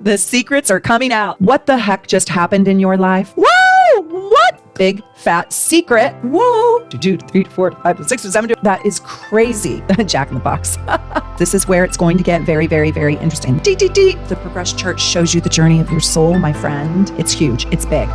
The secrets are coming out. What the heck just happened in your life? Whoa! What? Big fat secret. Whoa. 2, 3, 4, 5, 6, 7. That is crazy. Jack in the Box. This is where it's going to get very, very, very interesting. The Progress chart shows you the journey of your soul, my friend. It's huge. It's big.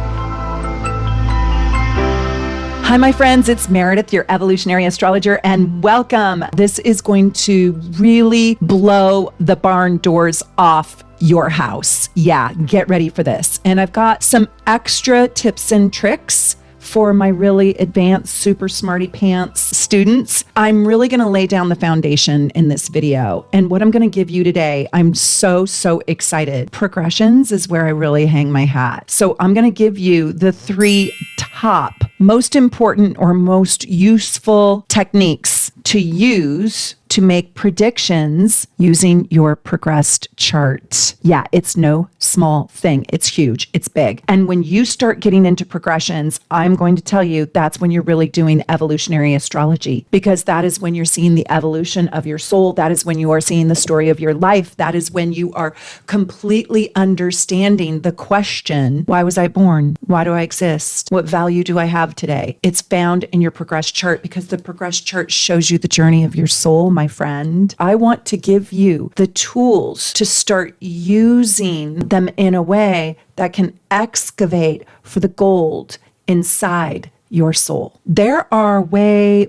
Hi, my friends. It's Meredith, your evolutionary astrologer, and welcome. This is going to really blow the barn doors off your house. Yeah, get ready for this. And I've got some extra tips and tricks for my really advanced, super smarty pants students. I'm really going to lay down the foundation in this video. And what I'm going to give you today, I'm so excited. Progressions is where I really hang my hat. So I'm going to give you the 3 top most important or most useful techniques to use to make predictions using your progressed chart. Yeah, it's no small thing. It's huge. It's big. And when you start getting into progressions, I'm going to tell you that's when you're really doing evolutionary astrology, because that is when you're seeing the evolution of your soul. That is when you are seeing the story of your life. That is when you are completely understanding the question, why was I born? Why do I exist? What value do I have today? It's found in your progressed chart, because the progressed chart shows you the journey of your soul, my friend. I want to give you the tools to start using them in a way that can excavate for the gold inside your soul. There are way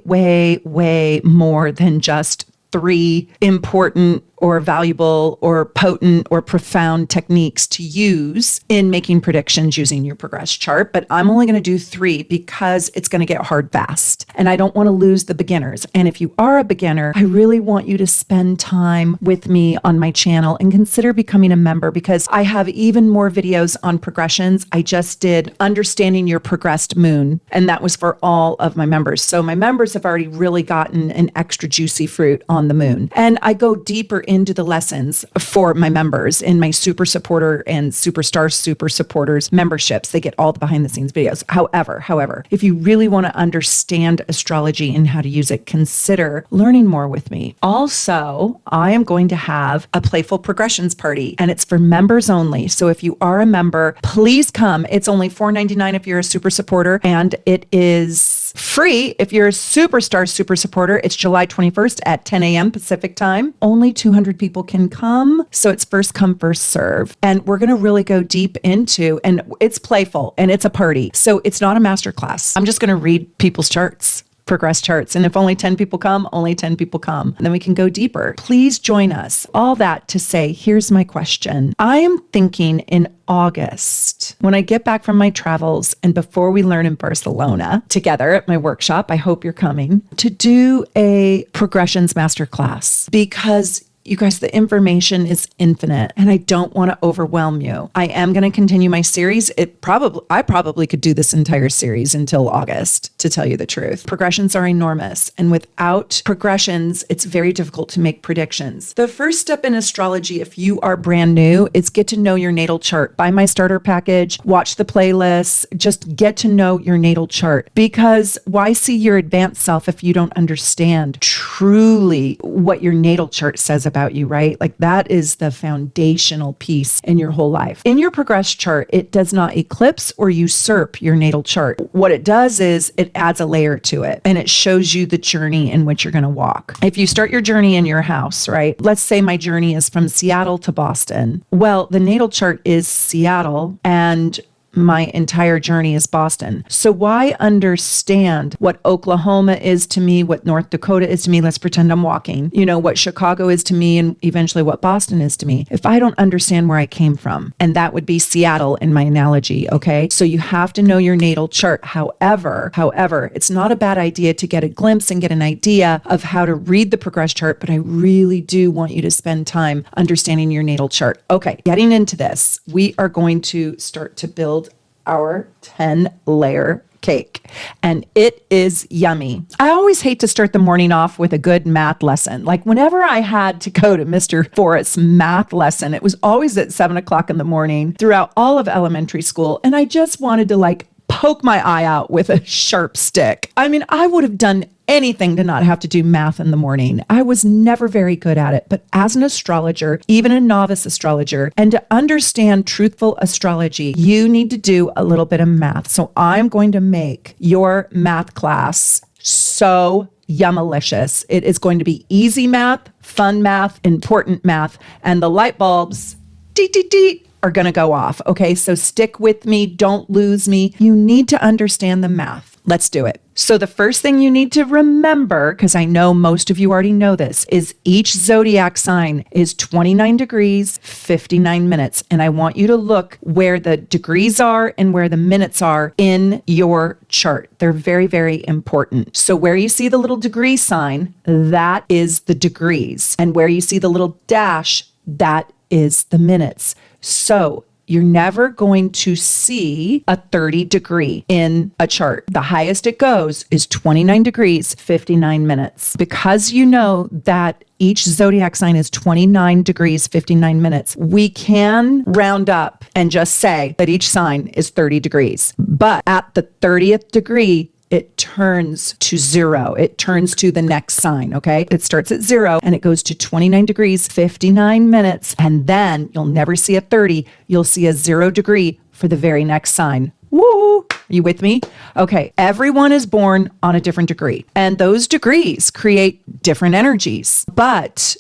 more than just 3 important or valuable or potent or profound techniques to use in making predictions using your progressed chart. But I'm only going to do 3 because it's going to get hard fast. And I don't want to lose the beginners. And if you are a beginner, I really want you to spend time with me on my channel and consider becoming a member, because I have even more videos on progressions. I just did Understanding Your Progressed Moon, and that was for all of my members. So my members have already really gotten an extra juicy fruit on the moon. And I go deeper into the lessons for my members in my super supporter and superstar super supporters memberships. They get all the behind the scenes videos. However, if you really want to understand astrology and how to use it, consider learning more with me. Also, I am going to have a playful progressions party, and it's for members only. So if you are a member, please come. It's only $4.99 if you're a super supporter, and it is free if you're a superstar super supporter. It's July 21st at 10 a.m. Pacific time. Only 200 people can come. So it's first come, first serve. And we're going to really go deep into, and it's playful and it's a party. So it's not a masterclass. I'm just going to read people's charts. Progress charts. And if only 10 people come, only 10 people come. And then we can go deeper. Please join us. All that to say, here's my question. I am thinking in August, when I get back from my travels and before we learn in Barcelona together at my workshop, I hope you're coming, to do a progressions masterclass, because you guys, the information is infinite and I don't want to overwhelm you. I am going to continue my series. I probably could do this entire series until August, to tell you the truth. Progressions are enormous, and without progressions, it's very difficult to make predictions. The first step in astrology, if you are brand new, is get to know your natal chart. Buy my starter package, watch the playlists, just get to know your natal chart, because why see your advanced self if you don't understand truly what your natal chart says about you, right? Like, that is the foundational piece in your whole life. In your progressed chart, it does not eclipse or usurp your natal chart. What it does is it adds a layer to it, and it shows you the journey in which you're going to walk. If you start your journey in your house, right? Let's say my journey is from Seattle to Boston. Well, the natal chart is Seattle, and my entire journey is Boston. So why understand what Oklahoma is to me, what North Dakota is to me? Let's pretend I'm walking, what Chicago is to me, and eventually what Boston is to me, if I don't understand where I came from. And that would be Seattle in my analogy. Okay. So you have to know your natal chart. However, it's not a bad idea to get a glimpse and get an idea of how to read the progress chart, but I really do want you to spend time understanding your natal chart. Okay. Getting into this, we are going to start to build our 10-layer cake, and it is yummy. I always hate to start the morning off with a good math lesson. Like, whenever I had to go to Mr. Forrest's math lesson, it was always at 7 o'clock in the morning throughout all of elementary school, and I just wanted to poke my eye out with a sharp stick. I mean, I would have done anything to not have to do math in the morning. I was never very good at it, but as an astrologer, even a novice astrologer, and to understand truthful astrology, you need to do a little bit of math. So I'm going to make your math class so yummalicious. It is going to be easy math, fun math, important math, and the light bulbs, deet, deet, deet, are going to go off. Okay, so stick with me. Don't lose me. You need to understand the math. Let's do it. So the first thing you need to remember, because I know most of you already know this, is each zodiac sign is 29 degrees, 59 minutes. And I want you to look where the degrees are and where the minutes are in your chart. They're very, very important. So where you see the little degree sign, that is the degrees. And where you see the little dash, that is the minutes. So you're never going to see a 30 degree in a chart. The highest it goes is 29 degrees, 59 minutes. Because you know that each zodiac sign is 29 degrees, 59 minutes, we can round up and just say that each sign is 30 degrees. But at the 30th degree, it turns to 0. It turns to the next sign, okay? It starts at 0 and it goes to 29 degrees, 59 minutes. And then you'll never see a 30. You'll see a 0 degree for the very next sign. Woo! Are you with me? Okay, everyone is born on a different degree. And those degrees create different energies. But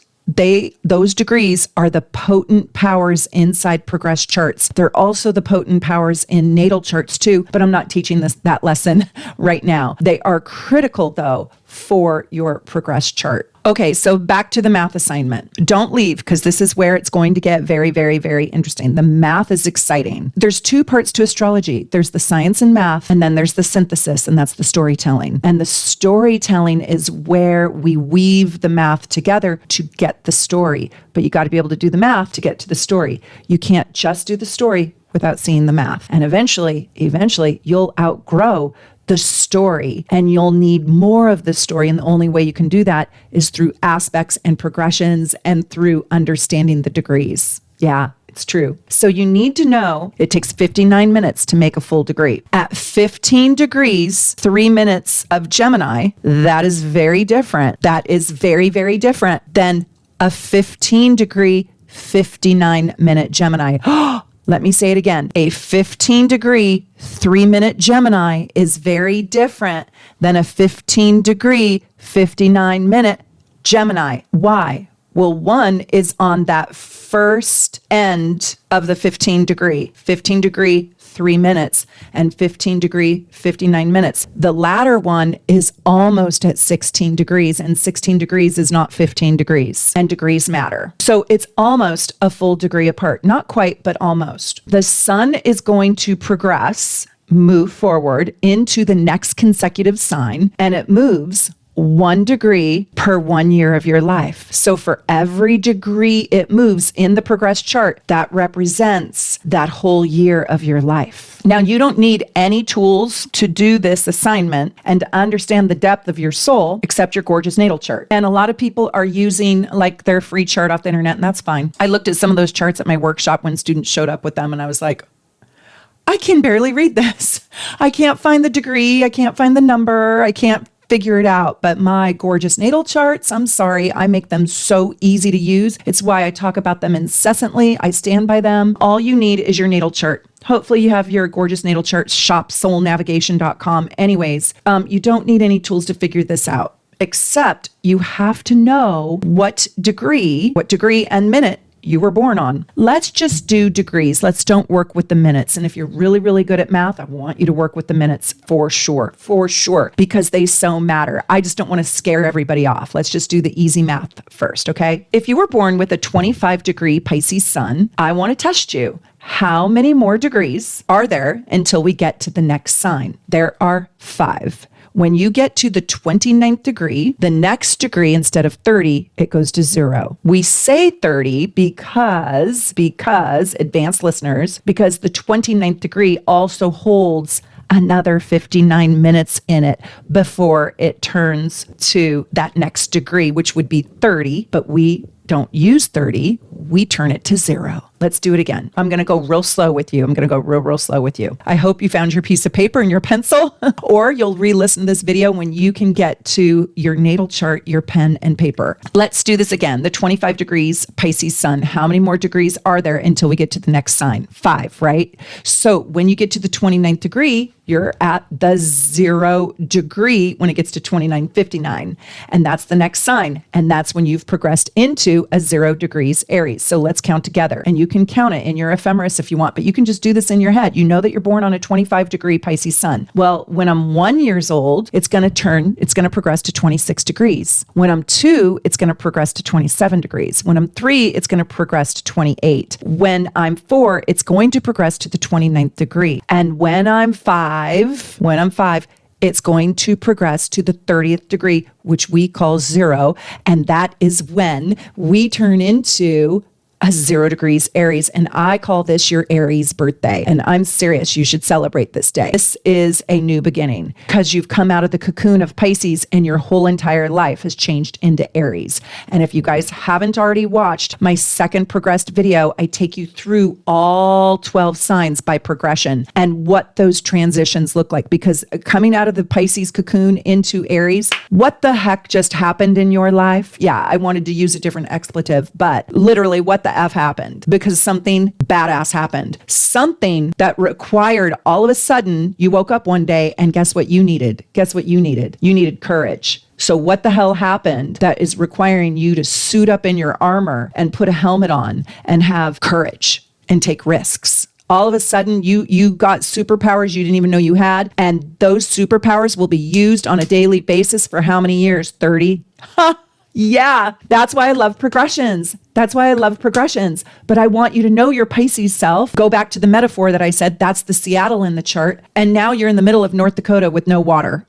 those degrees are the potent powers inside progressed charts. They're also the potent powers in natal charts too, but I'm not teaching that lesson right now. They are critical though for your progressed chart. Okay, so back to the math assignment. Don't leave, because this is where it's going to get very, very, very interesting. The math is exciting. There's two parts to astrology. There's the science and math, and then there's the synthesis, and that's the storytelling. And the storytelling is where we weave the math together to get the story. But you got to be able to do the math to get to the story. You can't just do the story without seeing the math. And eventually, you'll outgrow the story and you'll need more of the story. And the only way you can do that is through aspects and progressions and through understanding the degrees. Yeah, it's true. So you need to know it takes 59 minutes to make a full degree. At 15 degrees, 3 minutes of Gemini, that is very different. That is very, very different than a 15 degree, 59 minute Gemini. Let me say it again. A 15 degree, 3 minute Gemini is very different than a 15 degree, 59 minute Gemini. Why? Well, one is on that first end of the 15 degree, 3 minutes, and 15 degree, 59 minutes. The latter one is almost at 16 degrees, and 16 degrees is not 15 degrees, and degrees matter. So it's almost a full degree apart. Not quite, but almost. The sun is going to move forward into the next consecutive sign, and it moves 1 degree per 1 year of your life. So for every degree it moves in the progressed chart, that represents that whole year of your life. Now, you don't need any tools to do this assignment and to understand the depth of your soul except your gorgeous natal chart. And a lot of people are using like their free chart off the internet, and that's fine. I looked at some of those charts at my workshop when students showed up with them, and I was like, I can barely read this. I can't find the degree. I can't find the number. I can't figure it out. But my gorgeous natal charts, I'm sorry, I make them so easy to use. It's why I talk about them incessantly. I stand by them. All you need is your natal chart. Hopefully you have your gorgeous natal chart, shopsoulnavigation.com. Anyways, you don't need any tools to figure this out, except you have to know what degree and minute you were born on. Let's just do degrees. Let's don't work with the minutes. And if you're really, really good at math, I want you to work with the minutes for sure, because they so matter. I just don't want to scare everybody off. Let's just do the easy math first, okay? If you were born with a 25 degree Pisces sun, I want to test you. How many more degrees are there until we get to the next sign? There are 5. When you get to the 29th degree, the next degree, instead of 30, it goes to 0. We say 30 because advanced listeners, because the 29th degree also holds another 59 minutes in it before it turns to that next degree, which would be 30, but we don't use 30. We turn it to 0. Let's do it again. I'm going to go real slow with you. I'm going to go real slow with you. I hope you found your piece of paper and your pencil, or you'll re-listen to this video when you can get to your natal chart, your pen and paper. Let's do this again. The 25 degrees Pisces sun. How many more degrees are there until we get to the next sign? 5, right? So when you get to the 29th degree, you're at the 0 degree when it gets to 29:59. And that's the next sign. And that's when you've progressed into a 0 degrees Aries. So let's count together. And you can count it in your ephemeris if you want, but you can just do this in your head. You know that you're born on a 25 degree Pisces sun. Well, when I'm 1 year old, it's going to progress to 26 degrees. When I'm 2, it's going to progress to 27 degrees. When I'm 3, it's going to progress to 28. When I'm 4, it's going to progress to the 29th degree. And when I'm 5, it's going to progress to the 30th degree, which we call 0. And that is when we turn into a 0 degrees Aries. And I call this your Aries birthday. And I'm serious. You should celebrate this day. This is a new beginning because you've come out of the cocoon of Pisces and your whole entire life has changed into Aries. And if you guys haven't already watched my second progressed video, I take you through all 12 signs by progression and what those transitions look like. Because coming out of the Pisces cocoon into Aries, what the heck just happened in your life? Yeah, I wanted to use a different expletive, but literally what the F happened, because something badass happened. Something that required all of a sudden, you woke up one day and guess what you needed? Guess what you needed? You needed courage. So what the hell happened that is requiring you to suit up in your armor and put a helmet on and have courage and take risks? All of a sudden, you got superpowers you didn't even know you had. And those superpowers will be used on a daily basis for how many years? 30? Yeah, that's why I love progressions. But I want you to know your Pisces self. Go back to the metaphor that I said, that's the Seattle in the chart. And now you're in the middle of North Dakota with no water,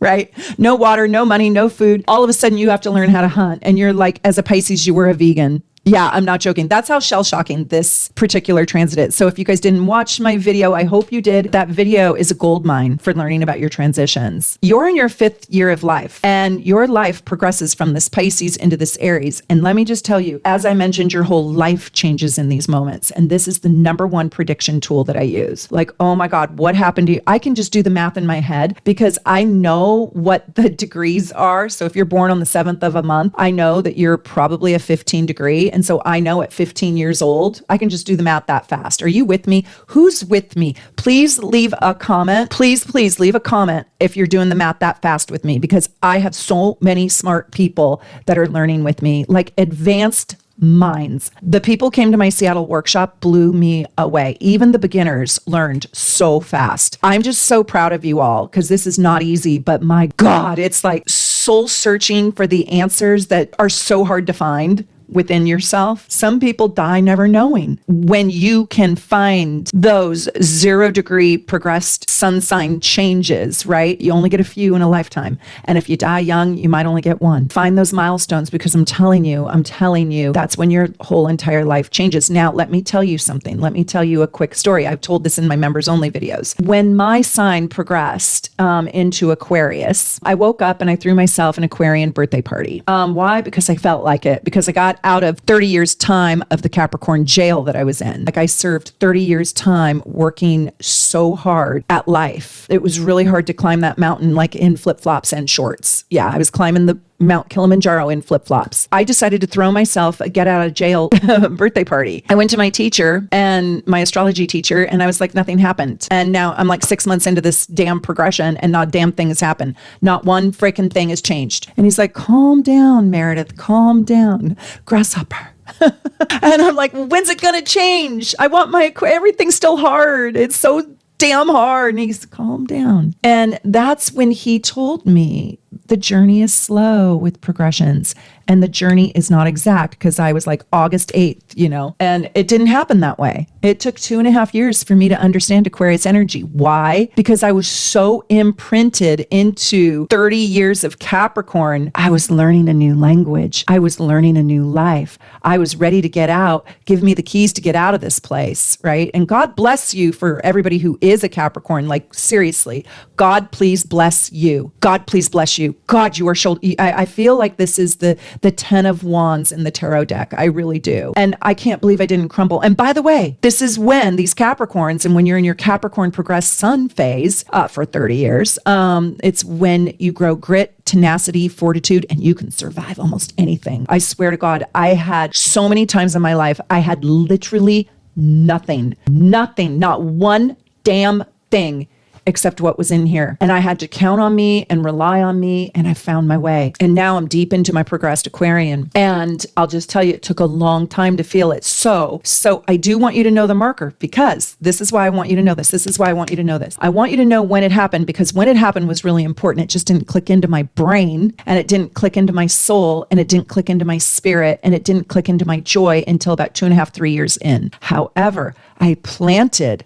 right? No water, no money, no food. All of a sudden you have to learn how to hunt. And you're like, as a Pisces, you were a vegan. Yeah, I'm not joking. That's how shell-shocking this particular transit is. So if you guys didn't watch my video, I hope you did. That video is a gold mine for learning about your transitions. You're in your 5th year of life, and your life progresses from this Pisces into this Aries. And let me just tell you, as I mentioned, your whole life changes in these moments. And this is the number one prediction tool that I use. Like, oh my God, what happened to you? I can just do the math in my head because I know what the degrees are. So if you're born on the 7th of a month, I know that you're probably a 15 degree. And so I know at 15 years old, I can just do the math that fast. Are you with me? Who's with me? Please leave a comment. Please leave a comment if you're doing the math that fast with me, because I have so many smart people that are learning with me, like advanced minds. The people came to my Seattle workshop blew me away. Even the beginners learned so fast. I'm just so proud of you all because this is not easy, but my God, it's like soul searching for the answers that are so hard to find within yourself. Some people die never knowing. When you can find those 0 degree progressed sun sign changes, right? You only get a few in a lifetime. And if you die young, you might only get one. Find those milestones because I'm telling you, that's when your whole entire life changes. Now, let me tell you something. Let me tell you a quick story. I've told this in my members only videos. When my sign progressed into Aquarius, I woke up and I threw myself an Aquarian birthday party. Why? Because I felt like it. Because I got out of 30 years time of the Capricorn jail that I was in. Like I served 30 years time working so hard at life. It was really hard to climb that mountain like in flip-flops and shorts. Yeah, I was climbing the Mount Kilimanjaro in flip-flops. I decided to throw myself a get out of jail birthday party. I went to my teacher and my astrology teacher, and I was like, nothing happened. And now I'm like 6 months into this damn progression and not a damn thing has happened. Not one freaking thing has changed. And he's like, calm down, Meredith, calm down. Grasshopper. And I'm like, when's it gonna change? I want everything's still hard. It's so damn hard. And he's calm down. And that's when he told me the journey is slow with progressions and the journey is not exact, because I was like August 8th, and it didn't happen that way. It took 2.5 years for me to understand Aquarius energy. Why? Because I was so imprinted into 30 years of Capricorn. I was learning a new language. I was learning a new life. I was ready to get out. Give me the keys to get out of this place, right? And God bless you for everybody who is a Capricorn. Like seriously, God please bless you. God please bless you. God, you are shoulder. I feel like this is the the 10 of Wands in the tarot deck. I really do. And I can't believe I didn't crumble. And by the way, this is when these Capricorns, and when you're in your Capricorn progressed sun phase for 30 years, it's when you grow grit, tenacity, fortitude, and you can survive almost anything. I swear to God, I had so many times in my life, I had literally nothing, not one damn thing except what was in here. And I had to count on me and rely on me, and I found my way. And now I'm deep into my progressed Aquarian. And I'll just tell you, it took a long time to feel it. So I do want you to know the marker, because this is why I want you to know this. This is why I want you to know this. I want you to know when it happened, because when it happened was really important. It just didn't click into my brain, and it didn't click into my soul, and it didn't click into my spirit, and it didn't click into my joy until about 2.5, 3 years in. However, I talk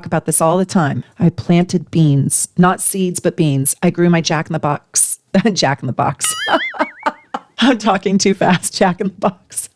about this all the time. I planted beans, not seeds, but beans. I grew my Jack in the Box. I'm talking too fast. Jack in the Box.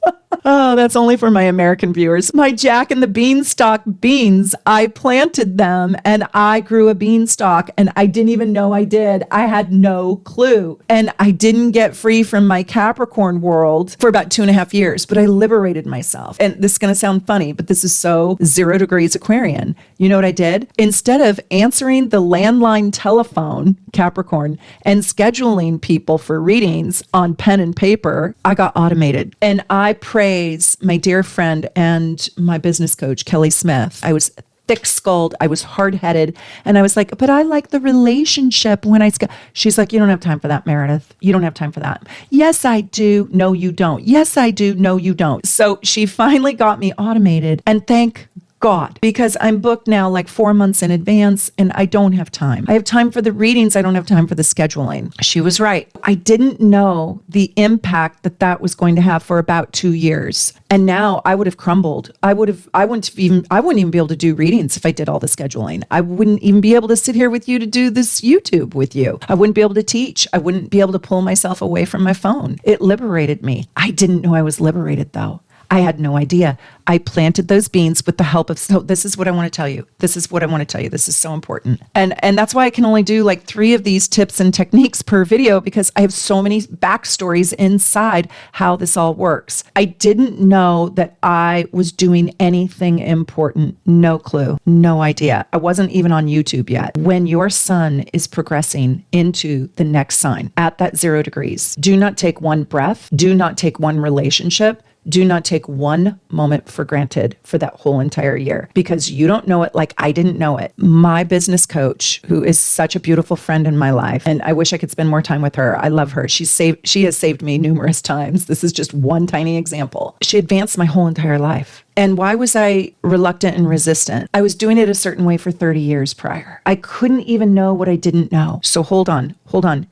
Oh, that's only for my American viewers. My Jack and the Beanstalk beans, I planted them and I grew a beanstalk, and I didn't even know I did. I had no clue. And I didn't get free from my Capricorn world for about 2.5 years, but I liberated myself. And this is going to sound funny, but this is so 0 degrees Aquarian. You know what I did? Instead of answering the landline telephone, Capricorn, and scheduling people for readings on pen and paper, I got automated. And I praise my dear friend and my business coach, Kelly Smith. I was thick-skulled, I was hard-headed, and I was like, but I like the relationship when she's like, you don't have time for that, Meredith. You don't have time for that. Yes, I do. No, you don't. Yes, I do. No, you don't. So she finally got me automated, and thank God, because I'm booked now like 4 months in advance, and I don't have time. I have time for the readings. I don't have time for the scheduling. She was right. I didn't know the impact that was going to have for about 2 years. And now I would have crumbled. I wouldn't even be able to do readings if I did all the scheduling. I wouldn't even be able to sit here with you to do this YouTube with you. I wouldn't be able to teach. I wouldn't be able to pull myself away from my phone. It liberated me. I didn't know I was liberated though. I had no idea. I planted those beans with the help of, so this is what I want to tell you. This is so important. And that's why I can only do like 3 of these tips and techniques per video, because I have so many backstories inside how this all works. I didn't know that I was doing anything important. No clue. No idea. I wasn't even on YouTube yet. When your sun is progressing into the next sign at that 0 degrees, do not take one breath. Do not take one relationship. Do not take one moment for granted for that whole entire year, because you don't know it like I didn't know it. My business coach, who is such a beautiful friend in my life, and I wish I could spend more time with her. I love her. She has saved me numerous times. This is just one tiny example. She advanced my whole entire life. And why was I reluctant and resistant? I was doing it a certain way for 30 years prior. I couldn't even know what I didn't know. So hold on.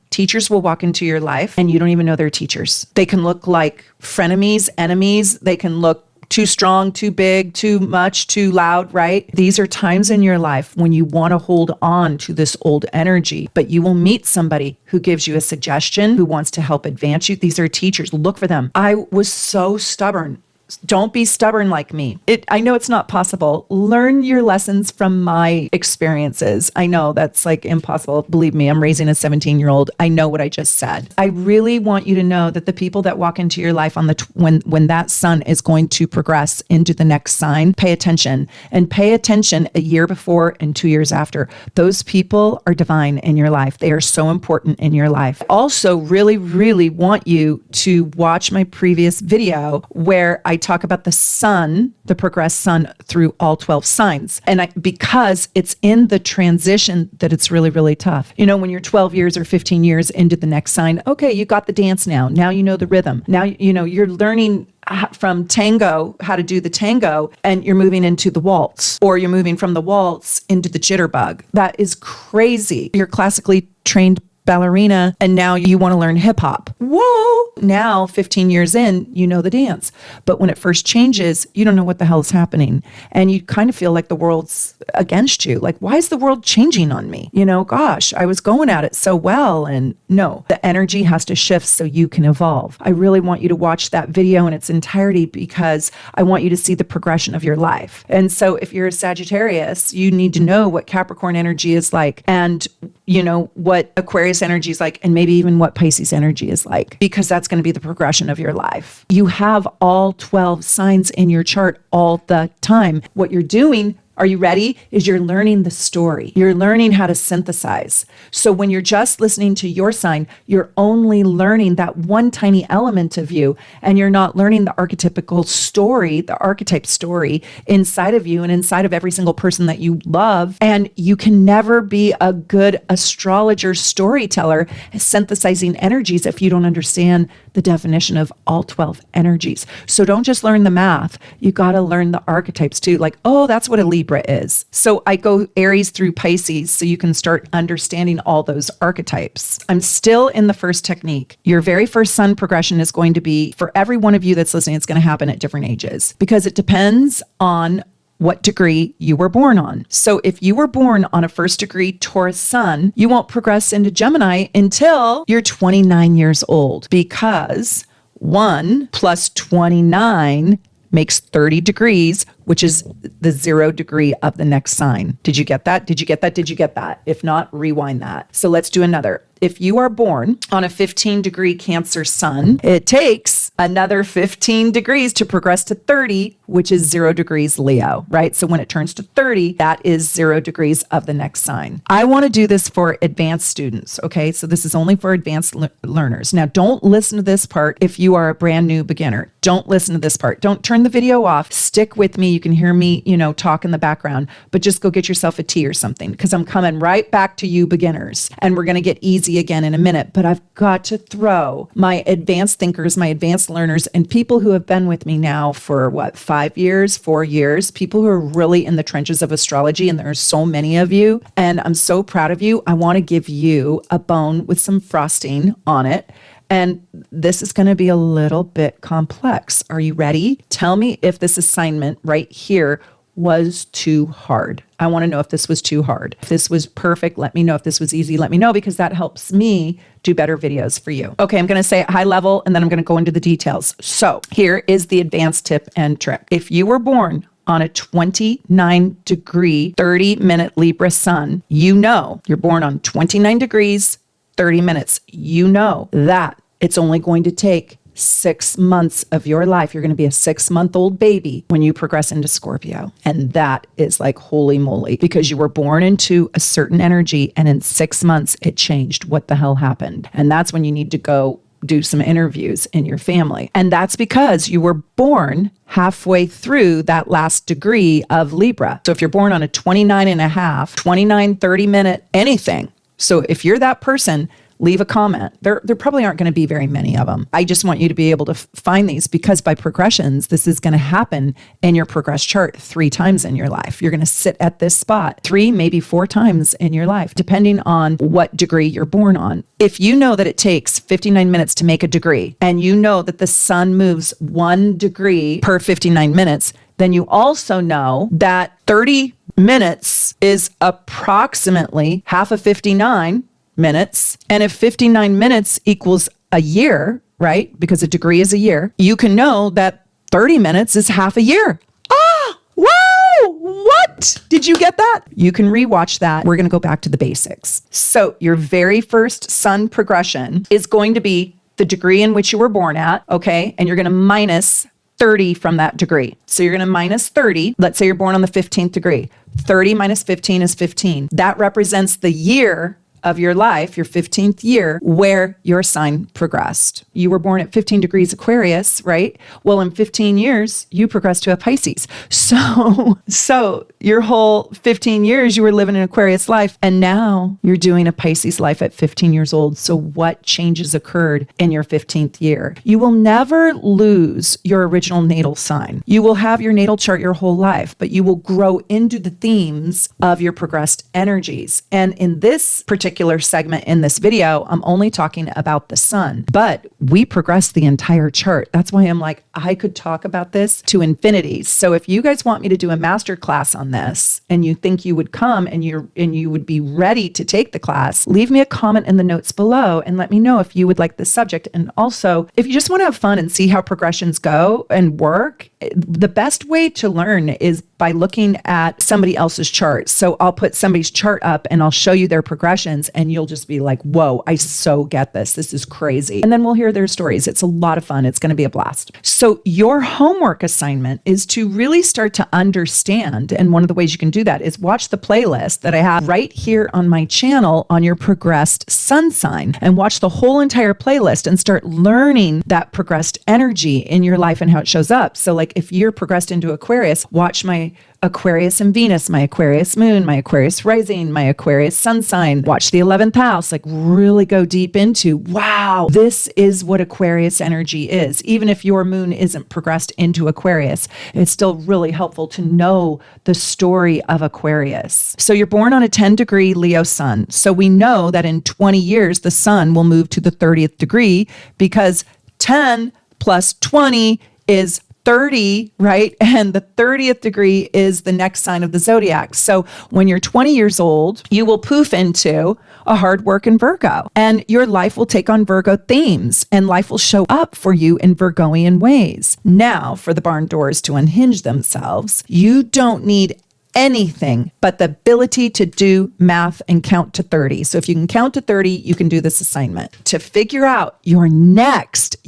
Teachers will walk into your life and you don't even know they're teachers. They can look like frenemies, enemies. They can look too strong, too big, too much, too loud, right? These are times in your life when you want to hold on to this old energy, but you will meet somebody who gives you a suggestion, who wants to help advance you. These are teachers. Look for them. I was so stubborn. Don't be stubborn like me. I know it's not possible. Learn your lessons from my experiences. I know that's like impossible. Believe me, I'm raising a 17-year-old. I know what I just said. I really want you to know that the people that walk into your life on when that sun is going to progress into the next sign, pay attention, and pay attention a year before and 2 years after. Those people are divine in your life. They are so important in your life. Also, really, really want you to watch my previous video where I talk about the sun, the progressed sun through all 12 signs. And because it's in the transition that it's really, really tough. You know, when you're 12 years or 15 years into the next sign, okay, you got the dance now. Now you know the rhythm. Now, you know, you're learning from tango, how to do the tango, and you're moving into the waltz, or you're moving from the waltz into the jitterbug. That is crazy. You're classically trained ballerina, and now you want to learn hip hop. Whoa! Now, 15 years in, you know the dance. But when it first changes, you don't know what the hell is happening. And you kind of feel like the world's against you. Like, why is the world changing on me? You know, gosh, I was going at it so well. And no, the energy has to shift so you can evolve. I really want you to watch that video in its entirety, because I want you to see the progression of your life. And so if you're a Sagittarius, you need to know what Capricorn energy is like, and you know what Aquarius Aquarius energy is like, and maybe even what Pisces energy is like, because that's going to be the progression of your life. You have all 12 signs in your chart all the time. What you're doing, are you ready? Is you're learning the story. You're learning how to synthesize. So when you're just listening to your sign, you're only learning that one tiny element of you, and you're not learning the archetypical story, the archetype story inside of you and inside of every single person that you love. And you can never be a good astrologer storyteller synthesizing energies if you don't understand the definition of all 12 energies. So don't just learn the math. You got to learn the archetypes too. Like, oh, that's what a Libra is. So I go Aries through Pisces so you can start understanding all those archetypes. I'm still in the first technique. Your very first sun progression is going to be, for every one of you that's listening, it's going to happen at different ages because it depends on what degree you were born on. So if you were born on a first degree Taurus sun, you won't progress into Gemini until you're 29 years old, because 1 plus 29 makes 30 degrees, which is the 0 degree of the next sign. Did you get that? Did you get that? Did you get that? If not, rewind that. So let's do another. If you are born on a 15 degree Cancer sun, it takes another 15 degrees to progress to 30, which is 0 degrees Leo, right? So when it turns to 30, that is 0 degrees of the next sign. I want to do this for advanced students, okay? So this is only for advanced learners. Now, don't listen to this part if you are a brand new beginner. Don't listen to this part. Don't turn the video off. Stick with me. You can hear me, talk in the background, but just go get yourself a tea or something, because I'm coming right back to you beginners, and we're going to get easy again in a minute. But I've got to throw my advanced thinkers, my advanced learners, and people who have been with me now for 5 years, 4 years, people who are really in the trenches of astrology, and there are so many of you, and I'm so proud of you. I want to give you a bone with some frosting on it. And this is going to be a little bit complex. Are you ready? Tell me if this assignment right here was too hard. I want to know if this was too hard. If this was perfect, let me know. If this was easy, let me know, because that helps me do better videos for you. Okay, I'm going to say it high level, and then I'm going to go into the details. So here is the advanced tip and trick. If you were born on a 29 degree, 30-minute Libra sun, you're born on 29 degrees, 30 minutes. You know that it's only going to take 6 months of your life. You're going to be a 6-month-old baby when you progress into Scorpio. And that is like, holy moly, because you were born into a certain energy, and in 6 months it changed. What the hell happened? And that's when you need to go do some interviews in your family. And that's because you were born halfway through that last degree of Libra. So if you're born on a 29 and a half, 29, 30-minute anything. So if you're that person, leave a comment. There probably aren't going to be very many of them. I just want you to be able to find these, because by progressions, this is going to happen in your progress chart 3 times in your life. You're going to sit at this spot 3, maybe 4 times in your life, depending on what degree you're born on. If you know that it takes 59 minutes to make a degree, and you know that the sun moves 1 degree per 59 minutes, then you also know that 30 minutes is approximately half of 59 minutes. And if 59 minutes equals a year, right? Because a degree is a year, you can know that 30 minutes is half a year. Ah, wow! What? Did you get that? You can rewatch that. We're going to go back to the basics. So your very first sun progression is going to be the degree in which you were born at, okay? And you're going to minus 30 from that degree. So you're going to minus 30. Let's say you're born on the 15th degree. 30 minus 15 is 15. That represents the year of your life, your 15th year, where your sign progressed. You were born at 15 degrees Aquarius, right? Well, in 15 years, you progressed to a Pisces. So your whole 15 years, you were living an Aquarius life, and now you're doing a Pisces life at 15 years old. So what changes occurred in your 15th year? You will never lose your original natal sign. You will have your natal chart your whole life, but you will grow into the themes of your progressed energies. And in this particular segment in this video, I'm only talking about the sun, but we progress the entire chart. That's why I'm like, I could talk about this to infinity. So if you guys want me to do a master class on this and you think you would come and you would be ready to take the class, leave me a comment in the notes below and let me know if you would like this subject. And also, if you just want to have fun and see how progressions go and work, the best way to learn is by looking at somebody else's chart. So I'll put somebody's chart up and I'll show you their progressions and you'll just be like, whoa, I so get this. This is crazy. And then we'll hear their stories. It's a lot of fun. It's going to be a blast. So your homework assignment is to really start to understand. And one of the ways you can do that is watch the playlist that I have right here on my channel on your progressed sun sign, and watch the whole entire playlist and start learning that progressed energy in your life and how it shows up. So like if you're progressed into Aquarius, watch my Aquarius and Venus, my Aquarius moon, my Aquarius rising, my Aquarius sun sign. Watch the 11th house, like really go deep into, wow, this is what Aquarius energy is. Even if your moon isn't progressed into Aquarius, it's still really helpful to know the story of Aquarius. So you're born on a 10-degree Leo sun. So we know that in 20 years, the sun will move to the 30th degree because 10 plus 20 is 30, right? And the 30th degree is the next sign of the zodiac. So when you're 20 years old, you will poof into a hard work in Virgo, and your life will take on Virgo themes and life will show up for you in Virgoian ways. Now, for the barn doors to unhinge themselves, you don't need anything but the ability to do math and count to 30. So if you can count to 30, you can do this assignment to figure out your next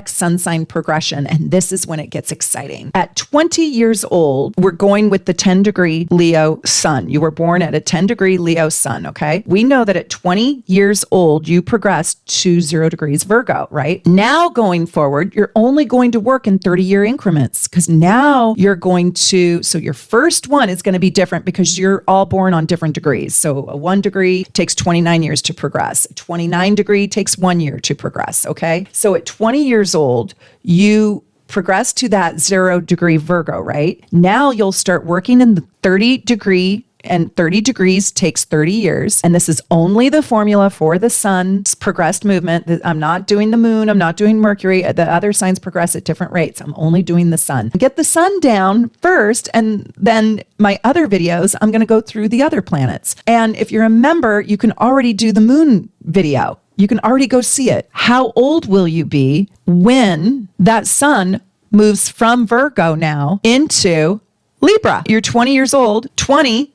sun sign progression. And this is when it gets exciting. At 20 years old, we're going with the 10-degree Leo sun. You were born at a 10-degree Leo sun, okay? We know that at 20 years old, you progressed to 0 degrees Virgo, right? Now going forward, you're only going to work in 30-year increments because now you're going to, so your first one is going to be different because you're all born on different degrees. So a 1 degree takes 29 years to progress. A 29 degree takes 1 year to progress. Okay. So at 20 years old, you progress to that 0 degree Virgo, right? Now you'll start working in the 30 degree, and 30 degrees takes 30 years. And this is only the formula for the sun's progressed movement. I'm not doing the moon. I'm not doing Mercury. The other signs progress at different rates. I'm only doing the sun. Get the sun down first. And then my other videos, I'm going to go through the other planets. And if you remember, you can already do the moon video. You can already go see it. How old will you be when that sun moves from Virgo now into Libra? You're 20 years old. 20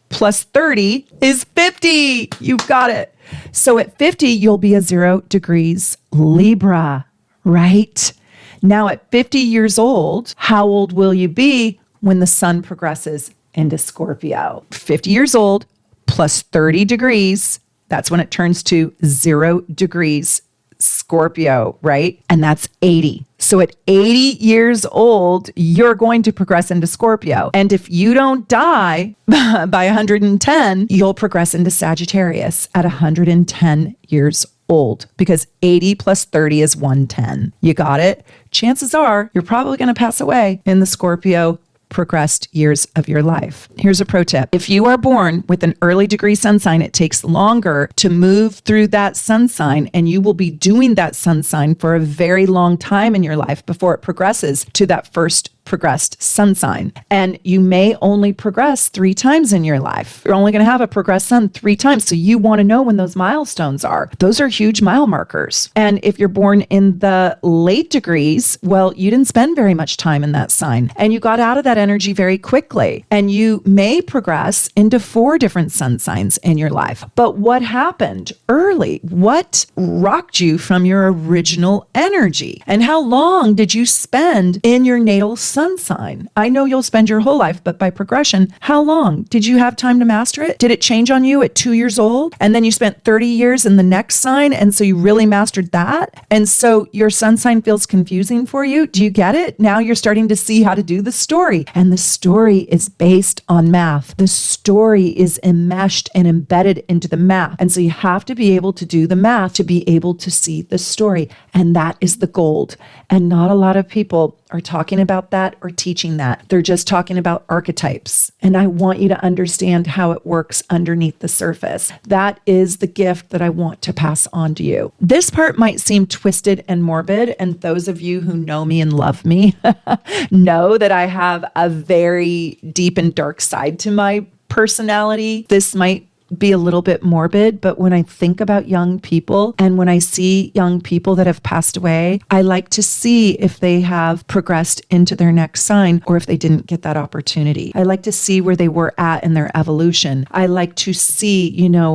plus 30 is 50. You've got it. So at 50, you'll be a 0 degrees Libra, right? Now at 50 years old, how old will you be when the sun progresses into Scorpio? 50 years old plus 30 degrees. That's when it turns to 0 degrees Scorpio, right? And that's 80. So at 80 years old, you're going to progress into Scorpio. And if you don't die by 110, you'll progress into Sagittarius at 110 years old because 80 plus 30 is 110. You got it? Chances are you're probably going to pass away in the Scorpio progressed years of your life. Here's a pro tip. If you are born with an early degree sun sign, it takes longer to move through that sun sign, and you will be doing that sun sign for a very long time in your life before it progresses to that first progressed sun sign. And you may only progress 3 times in your life. You're only going to have a progressed sun 3 times. So you want to know when those milestones are. Those are huge mile markers. And if you're born in the late degrees, well, you didn't spend very much time in that sign and you got out of that energy very quickly. And you may progress into 4 different sun signs in your life. But what happened early? What rocked you from your original energy? And how long did you spend in your natal sun sign? I know you'll spend your whole life, but by progression, how long? Did you have time to master it? Did it change on you at 2 years old? And then you spent 30 years in the next sign, and so you really mastered that? And so your sun sign feels confusing for you? Do you get it? Now you're starting to see how to do the story. And the story is based on math. The story is enmeshed and embedded into the math. And so you have to be able to do the math to be able to see the story. And that is the gold. And not a lot of people are talking about that or teaching that. They're just talking about archetypes. And I want you to understand how it works underneath the surface. That is the gift that I want to pass on to you. This part might seem twisted and morbid, and those of you who know me and love me know that I have a very deep and dark side to my personality. This might be a little bit morbid, but when I think about young people and when I see young people that have passed away, I like to see if they have progressed into their next sign or if they didn't get that opportunity. I like to see where they were at in their evolution. I like to see,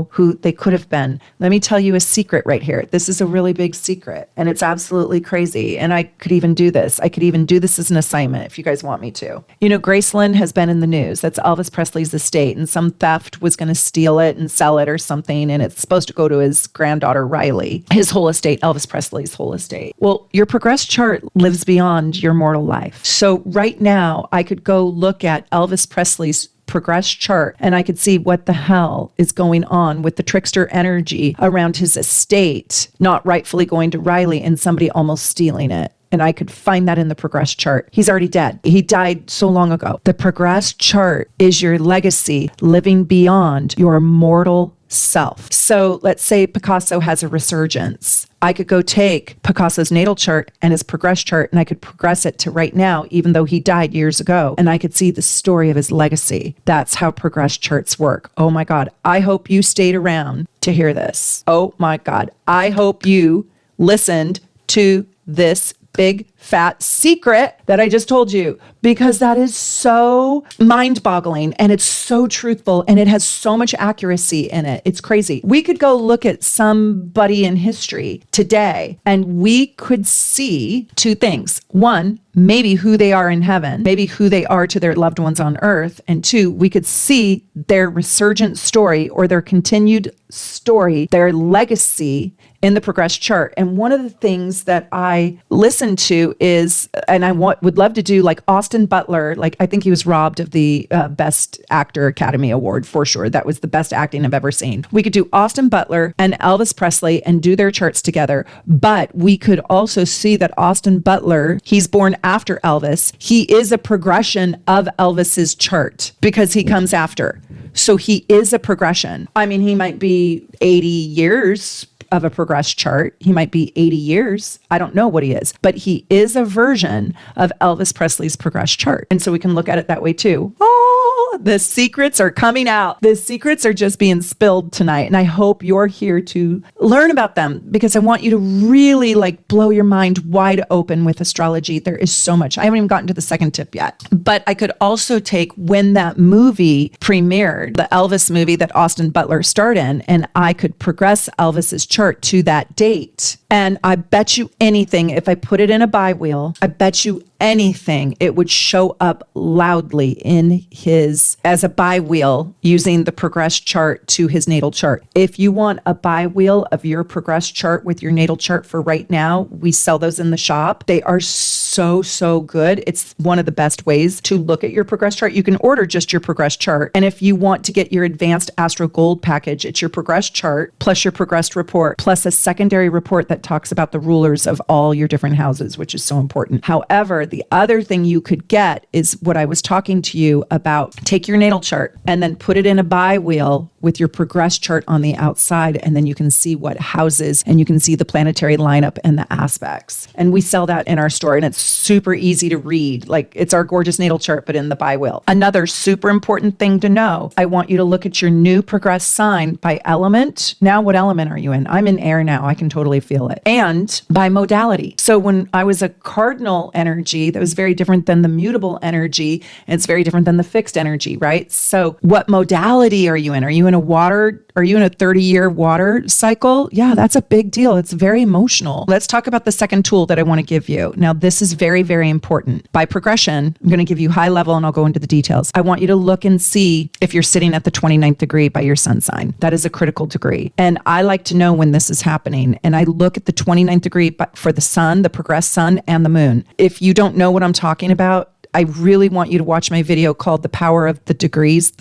who they could have been. Let me tell you a secret right here. This is a really big secret and it's absolutely crazy. And I could even do this. I could even do this as an assignment if you guys want me to. Graceland has been in the news. That's Elvis Presley's estate, and some theft was going to steal it and sell it or something, and it's supposed to go to his granddaughter Riley, his whole estate, Elvis Presley's whole estate. Well, your progress chart lives beyond your mortal life. So right now, I could go look at Elvis Presley's progress chart and I could see what the hell is going on with the trickster energy around his estate, not rightfully going to Riley and somebody almost stealing it. And I could find that in the progress chart. He's already dead. He died so long ago. The progress chart is your legacy living beyond your mortal self. So let's say Picasso has a resurgence. I could go take Picasso's natal chart and his progress chart and I could progress it to right now, even though he died years ago. And I could see the story of his legacy. That's how progress charts work. Oh my God. I hope you stayed around to hear this. Oh my God. I hope you listened to this big fat secret that I just told you, because that is so mind-boggling and it's so truthful and it has so much accuracy in it. It's crazy. We could go look at somebody in history today and we could see two things. One, maybe who they are in heaven, maybe who they are to their loved ones on earth. And two, we could see their resurgent story or their continued story, their legacy in the progress chart. And one of the things that I listen to is, and I would love to do like Austin Butler, like I think he was robbed of the Best Actor Academy Award for sure. That was the best acting I've ever seen. We could do Austin Butler and Elvis Presley and do their charts together. But we could also see that Austin Butler, he's born after Elvis. He is a progression of Elvis's chart because he comes after. So he is a progression. I mean, he might be 80 years of a progress chart. He might be 80 years. I don't know what he is, but he is a version of Elvis Presley's progress chart. And so we can look at it that way too. Oh, the secrets are coming out. The secrets are just being spilled tonight. And I hope you're here to learn about them because I want you to really blow your mind wide open with astrology. There is so much. I haven't even gotten to the second tip yet, but I could also take when that movie premiered, the Elvis movie that Austin Butler starred in, and I could progress Elvis's chart to that date. And I bet you anything, if I put it in a bi-wheel, I bet you anything, it would show up loudly in his, as a bi-wheel using the progress chart to his natal chart. If you want a bi-wheel of your progress chart with your natal chart for right now, we sell those in the shop. They are so good. It's one of the best ways to look at your progress chart. You can order just your progress chart. And if you want to get your Advanced Astro Gold Package, it's your progress chart plus your progressed report plus a secondary report that talks about the rulers of all your different houses, which is so important. However, the other thing you could get is what I was talking to you about. Take your natal chart and then put it in a bi-wheel with your progress chart on the outside, and then you can see what houses and you can see the planetary lineup and the aspects. And we sell that in our store, and it's super easy to read. It's our gorgeous natal chart, but in the bi-wheel. Another super important thing to know, I want you to look at your new progress sign by element. Now, what element are you in? I'm in air now. I can totally feel it. And by modality. So when I was a cardinal energy, that was very different than the mutable energy, and it's very different than the fixed energy, right? So what modality are you in? Are you in a 30-year water cycle? Yeah, that's a big deal. It's very emotional. Let's talk about the second tool that I want to give you. Now, this is very, very important. By progression, I'm going to give you high level and I'll go into the details. I want you to look and see if you're sitting at the 29th degree by your sun sign. That is a critical degree. And I like to know when this is happening. And I look at the 29th degree for the sun, the progressed sun, and the moon. If you don't know what I'm talking about, I really want you to watch my video called The Power of Degrees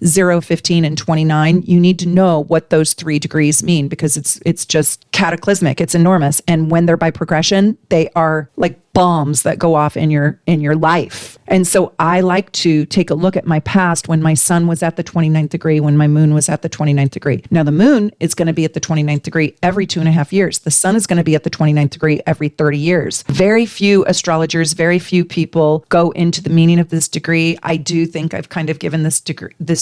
0, 15, and 29. You need to know what those 3 degrees mean because it's just cataclysmic. It's enormous. And when they're by progression, they are like bombs that go off in your life. And so I like to take a look at my past when my sun was at the 29th degree, when my moon was at the 29th degree. Now the moon is going to be at the 29th degree every 2.5 years. The sun is going to be at the 29th degree every 30 years. Very few astrologers, very few people go into the meaning of this degree. I do think I've kind of given this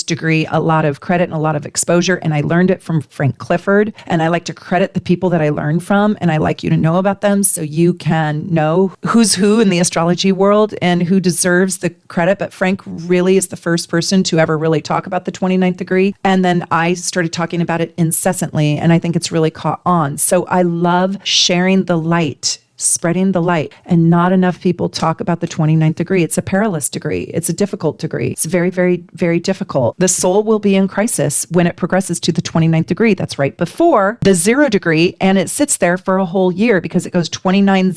degree a lot of credit and a lot of exposure, and I learned it from Frank Clifford, and I like to credit the people that I learned from, and I like you to know about them so you can know who's who in the astrology world and who deserves the credit. But Frank really is the first person to ever really talk about the 29th degree. And then I started talking about it incessantly, and I think it's really caught on. So I love sharing the light, spreading the light, and not enough people talk about the 29th degree. It's a perilous degree. It's a difficult degree. It's very, very, very difficult. The soul will be in crisis when it progresses to the 29th degree. That's right before the 0 degree, and it sits there for a whole year because it goes 29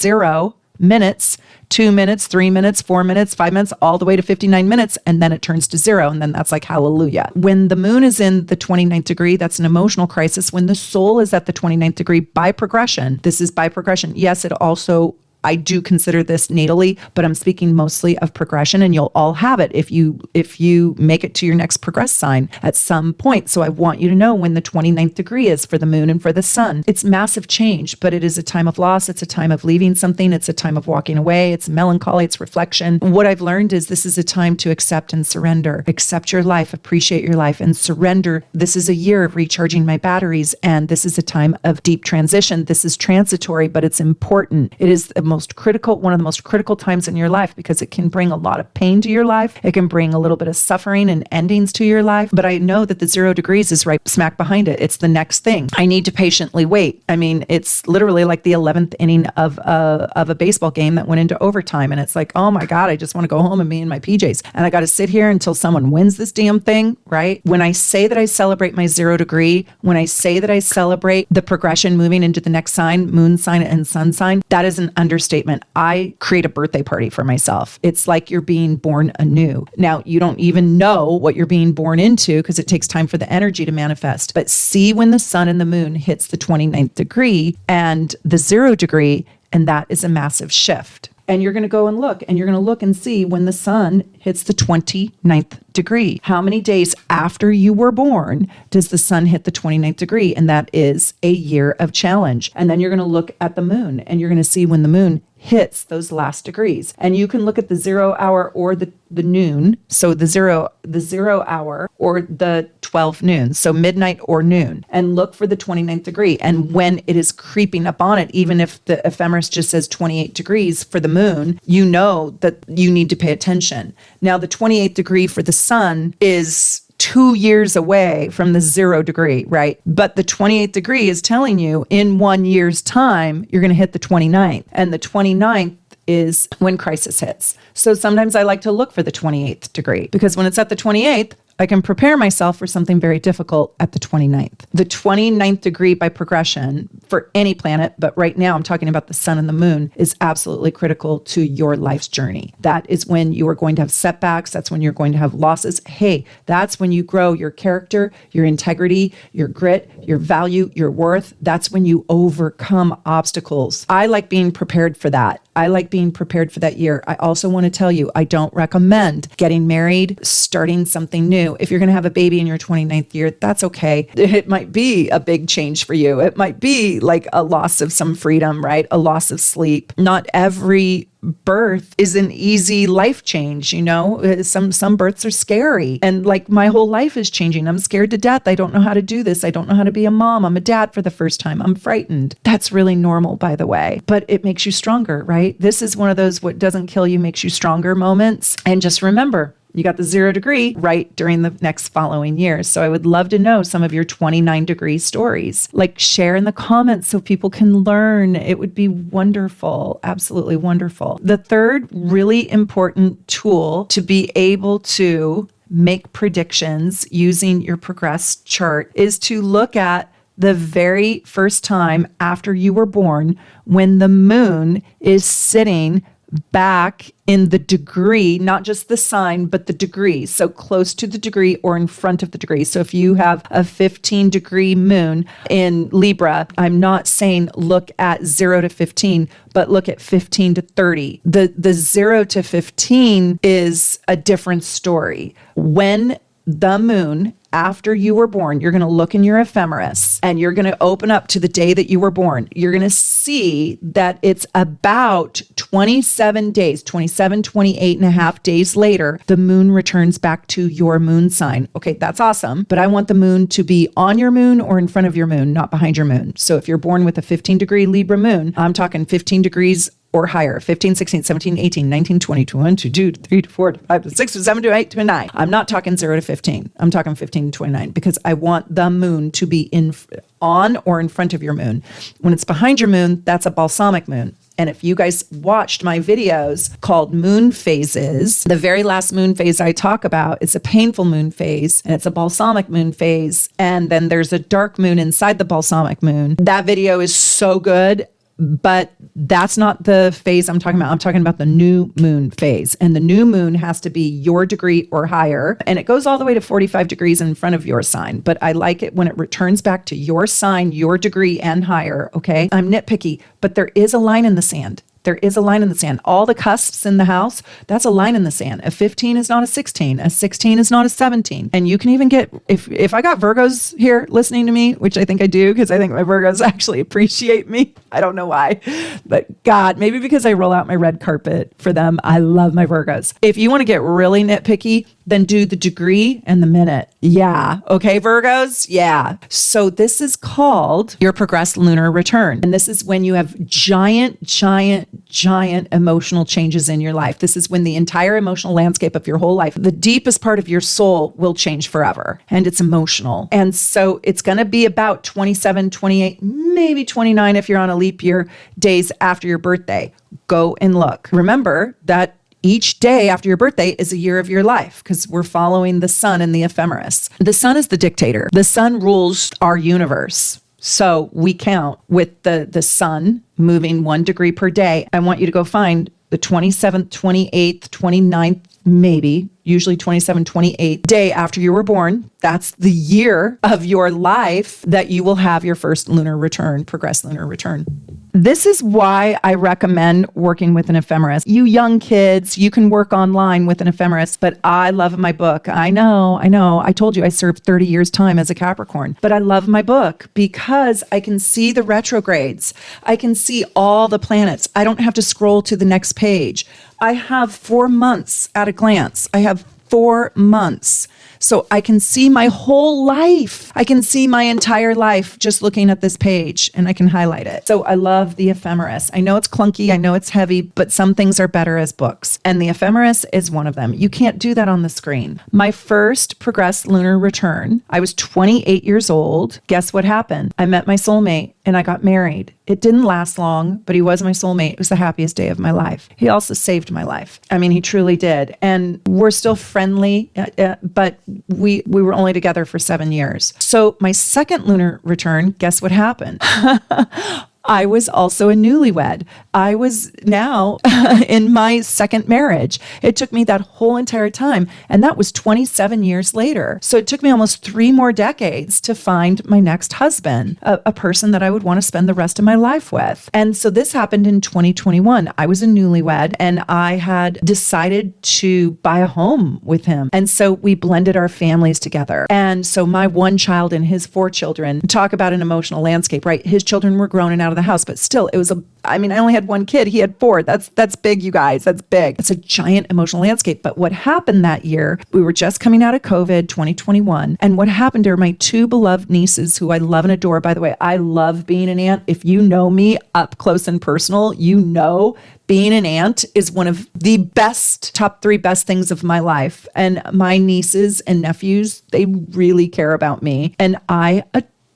minutes, 2 minutes, 3 minutes, 4 minutes, 5 minutes, all the way to 59 minutes, and then it turns to 0, and then that's like hallelujah. When the moon is in the 29th degree, that's an emotional crisis. When the soul is at the 29th degree by progression, this is by progression. Yes, it also, I do consider this natally, but I'm speaking mostly of progression, and you'll all have it if you make it to your next progress sign at some point. So I want you to know when the 29th degree is for the moon and for the sun. It's massive change, but it is a time of loss. It's a time of leaving something. It's a time of walking away. It's melancholy. It's reflection. What I've learned is this is a time to accept and surrender. Accept your life, appreciate your life, and surrender. This is a year of recharging my batteries, and this is a time of deep transition. This is transitory, but it's important. It is one of the most critical times in your life because it can bring a lot of pain to your life. It can bring a little bit of suffering and endings to your life. But I know that the 0 degrees is right smack behind it. It's the next thing. I need to patiently wait. I mean, it's literally like the 11th inning of a baseball game that went into overtime. And it's like, oh my God, I just want to go home and be in my PJs. And I got to sit here until someone wins this damn thing, right? When I say that I celebrate my 0 degree, when I say that I celebrate the progression moving into the next sign, moon sign and sun sign, that is an understatement. I create a birthday party for myself. It's like you're being born anew. Now, you don't even know what you're being born into because it takes time for the energy to manifest. But see when the sun and the moon hits the 29th degree and the 0 degree, and that is a massive shift. And you're going to go and look, and you're going to look and see when the sun hits the 29th degree. How many days after you were born does the sun hit the 29th degree? And that is a year of challenge. And then you're going to look at the moon, and you're going to see when the moon hits those last degrees. And you can look at the 0 hour or the noon. So the zero hour or the 12 noon. So midnight or noon, and look for the 29th degree. And when it is creeping up on it, even if the ephemeris just says 28 degrees for the moon, you know that you need to pay attention. Now the 28th degree for the sun is 2 years away from the 0 degree, right? But the 28th degree is telling you in 1 year's time, you're going to hit the 29th. And the 29th is when crisis hits. So sometimes I like to look for the 28th degree because when it's at the 28th, I can prepare myself for something very difficult at the 29th. The 29th degree by progression for any planet, but right now I'm talking about the sun and the moon, is absolutely critical to your life's journey. That is when you are going to have setbacks. That's when you're going to have losses. Hey, that's when you grow your character, your integrity, your grit, your value, your worth. That's when you overcome obstacles. I like being prepared for that. I like being prepared for that year. I also want to tell you, I don't recommend getting married, starting something new. If you're going to have a baby in your 29th year, that's okay. It might be a big change for you. It might be like a loss of some freedom, right? A loss of sleep. Not every birth is an easy life change, you know? Some births are scary. And like my whole life is changing. I'm scared to death. I don't know how to do this. I don't know how to be a mom. I'm a dad for the first time. I'm frightened. That's really normal, by the way. But it makes you stronger, right? This is one of those what doesn't kill you makes you stronger moments. And just remember, you got the 0 degree right during the next following year. So I would love to know some of your 29 degree stories. Like share in the comments so people can learn. It would be wonderful. Absolutely wonderful. The third really important tool to be able to make predictions using your progressed chart is to look at the very first time after you were born when the moon is sitting back in the degree, not just the sign, but the degree. So close to the degree or in front of the degree. So if you have a 15-degree moon in Libra, I'm not saying look at 0 to 15, but look at 15 to 30. The 0 to 15 is a different story. When the moon, after you were born, you're going to look in your ephemeris and you're going to open up to the day that you were born. You're going to see that it's about 27 days, 27, 28 and a half days later, the moon returns back to your moon sign. Okay, that's awesome. But I want the moon to be on your moon or in front of your moon, not behind your moon. So if you're born with a 15-degree Libra moon, I'm talking 15 degrees or higher, 15, 16, 17, 18, 19, 20, 21, 22, 23, 24, 25, 26, 27, 28, 29. I'm not talking 0 to 15. I'm talking 15 to 29 because I want the moon to be on or in front of your moon. When it's behind your moon, that's a balsamic moon. And if you guys watched my videos called Moon Phases, the very last moon phase I talk about, it's a painful moon phase and it's a balsamic moon phase. And then there's a dark moon inside the balsamic moon. That video is so good. But that's not the phase I'm talking about. I'm talking about the new moon phase. And the new moon has to be your degree or higher. And it goes all the way to 45 degrees in front of your sign. But I like it when it returns back to your sign, your degree and higher. Okay. I'm nitpicky, but there is a line in the sand. There is a line in the sand. All the cusps in the house, that's a line in the sand. A 15 is not a 16. A 16 is not a 17. And you can even get, if I got Virgos here listening to me, which I think I do, because I think my Virgos actually appreciate me. I don't know why, but God, maybe because I roll out my red carpet for them. I love my Virgos. If you want to get really nitpicky, then do the degree and the minute. Yeah. Okay, Virgos? Yeah. So this is called your progressed lunar return. And this is when you have giant emotional changes in your life. This is when the entire emotional landscape of your whole life, the deepest part of your soul will change forever. And it's emotional. And so it's going to be about 27, 28, maybe 29 if you're on a leap year, days after your birthday. Go and look. Remember that each day after your birthday is a year of your life because we're following the sun in the ephemeris. The sun is the dictator. The sun rules our universe. So we count with the sun moving 1 degree per day. I want you to go find the 27th, 28th, 29th, maybe, usually 27th, 28th day after you were born. That's the year of your life that you will have your first lunar return, progressed lunar return. This is why I recommend working with an ephemeris. You young kids, you can work online with an ephemeris, but I love my book. I know. I told you I served 30 years time as a Capricorn, but I love my book because I can see the retrogrades. I can see all the planets. I don't have to scroll to the next page. I have 4 months at a glance. I have 4 months. So I can see my whole life. I can see my entire life just looking at this page and I can highlight it. So I love the ephemeris. I know it's clunky. I know it's heavy, but some things are better as books. And the ephemeris is one of them. You can't do that on the screen. My first progressed lunar return, I was 28 years old. Guess what happened? I met my soulmate and I got married. It didn't last long, but he was my soulmate. It was the happiest day of my life. He also saved my life. I mean, he truly did. And we're still friendly, but we were only together for 7 years. So my second lunar return, guess what happened? I was also a newlywed. I was now in my second marriage. It took me that whole entire time. And that was 27 years later. So it took me almost 3 more decades to find my next husband, a person that I would want to spend the rest of my life with. And so this happened in 2021. I was a newlywed and I had decided to buy a home with him. And so we blended our families together. And so my 1 child and his 4 children, talk about an emotional landscape, right? His children were grown and out of the house, but still I only had 1 kid. He had 4. That's big, you guys. That's big. It's a giant emotional landscape. But what happened that year, we were just coming out of COVID 2021. And what happened are my 2 beloved nieces who I love and adore. By the way, I love being an aunt. If you know me up close and personal, you know being an aunt is one of the top 3 best things of my life. And my nieces and nephews, they really care about me. And I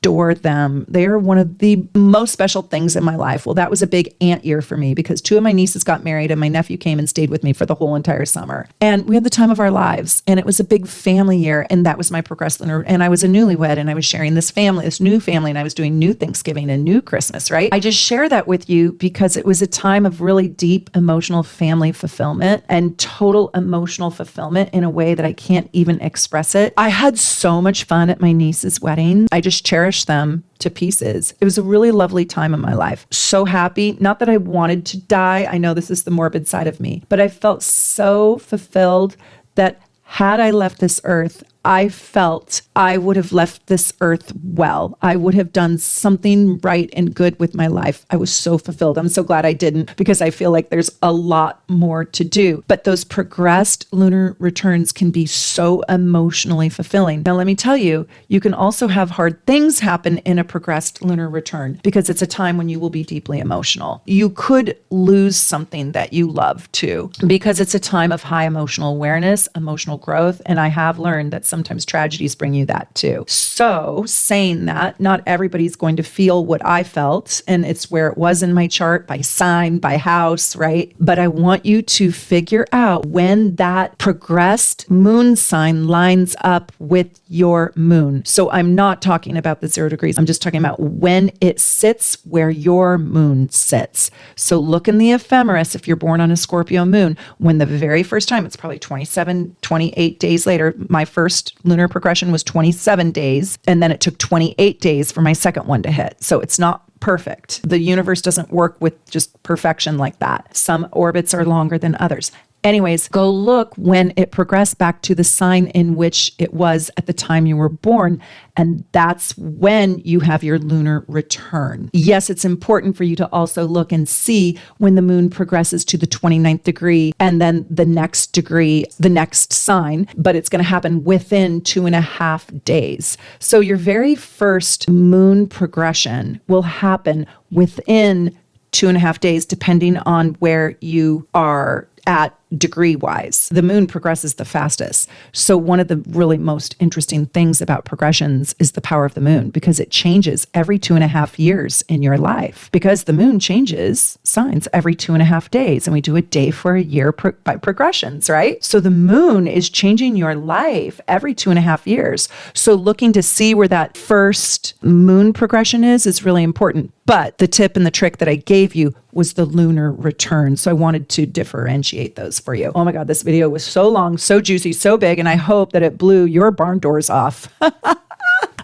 adore them. They are one of the most special things in my life. Well, that was a big ant year for me because 2 of my nieces got married and my nephew came and stayed with me for the whole entire summer. And we had the time of our lives. And it was a big family year. And that was my progressed lunar. And I was a newlywed and I was sharing this new family, and I was doing new Thanksgiving and new Christmas, right? I just share that with you because it was a time of really deep emotional family fulfillment and total emotional fulfillment in a way that I can't even express it. I had so much fun at my niece's wedding. I just cherished them to pieces. It was a really lovely time in my life. So happy. Not that I wanted to die. I know this is the morbid side of me, but I felt so fulfilled that had I left this earth, I felt I would have left this earth well. I would have done something right and good with my life. I was so fulfilled. I'm so glad I didn't because I feel like there's a lot more to do. But those progressed lunar returns can be so emotionally fulfilling. Now, let me tell you, you can also have hard things happen in a progressed lunar return because it's a time when you will be deeply emotional. You could lose something that you love too because it's a time of high emotional awareness, emotional growth. And I have learned that sometimes tragedies bring you that too. So saying that, not everybody's going to feel what I felt, and it's where it was in my chart by sign, by house, right? But I want you to figure out when that progressed moon sign lines up with your moon. So I'm not talking about the 0 degrees. I'm just talking about when it sits where your moon sits. So look in the ephemeris if you're born on a Scorpio moon, when the very first time, it's probably 27, 28 days later, my first lunar progression was 27 days, and then it took 28 days for my second one to hit. So it's not perfect. The universe doesn't work with just perfection like that. Some orbits are longer than others. Anyways, go look when it progressed back to the sign in which it was at the time you were born. And that's when you have your lunar return. Yes, it's important for you to also look and see when the moon progresses to the 29th degree and then the next degree, the next sign, but it's going to happen within 2.5 days. So your very first moon progression will happen within 2.5 days, depending on where you are at degree wise. The moon progresses the fastest. So one of the really most interesting things about progressions is the power of the moon, because it changes every 2.5 years in your life, because the moon changes signs every 2.5 days. And we do a day for a year by progressions, right? So the moon is changing your life every 2.5 years. So looking to see where that first moon progression is really important. But the tip and the trick that I gave you was the lunar return. So I wanted to differentiate those for you. Oh my God, this video was so long, so juicy, so big, and I hope that it blew your barn doors off.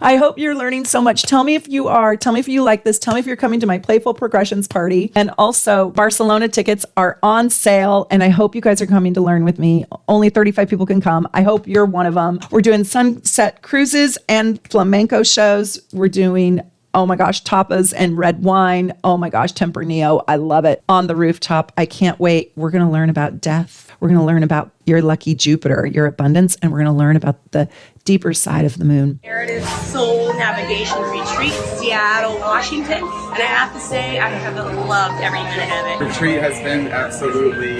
I hope you're learning so much. Tell me if you are. Tell me if you like this. Tell me if you're coming to my Playful Progressions party. And also, Barcelona tickets are on sale, and I hope you guys are coming to learn with me. Only 35 people can come. I hope you're one of them. We're doing sunset cruises and flamenco shows. We're doing, oh my gosh, tapas and red wine. Oh my gosh, Tempranillo. I love it. On the rooftop. I can't wait. We're going to learn about death. We're going to learn about your lucky Jupiter, your abundance, and we're going to learn about the deeper side of the moon. Meredith Soul Navigation Retreat, Seattle, Washington. And I have to say, I have loved every minute of it. Retreat has been absolutely,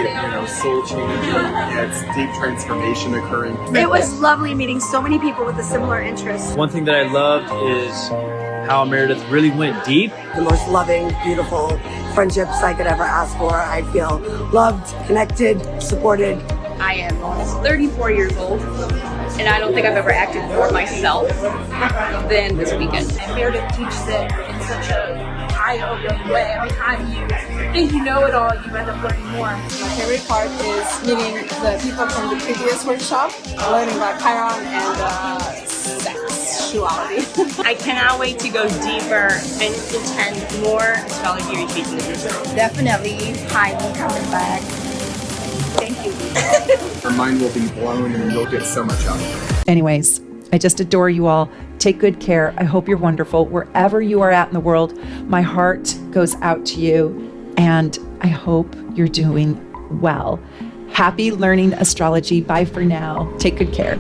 soul changing. It's deep transformation occurring. It was lovely meeting so many people with a similar interest. One thing that I loved is how Meredith really went deep. The most loving, beautiful friendships I could ever ask for. I feel loved, connected, supported. I am almost 34 years old, and I don't think I've ever acted more myself than this weekend. And Meredith teaches it in such a eye-opening way. Every time you think you know it all, you end up learning more. My favorite part is meeting the people from the previous workshop, learning about Chiron and sexuality. I cannot wait to go deeper and attend more astrology retreats in the future. Definitely highly coming back. Thank you. Your mind will be blown and you'll get so much out of it. Anyways, I just adore you all. Take good care. I hope you're wonderful. Wherever you are at in the world, my heart goes out to you, and I hope you're doing well. Happy learning astrology. Bye for now. Take good care.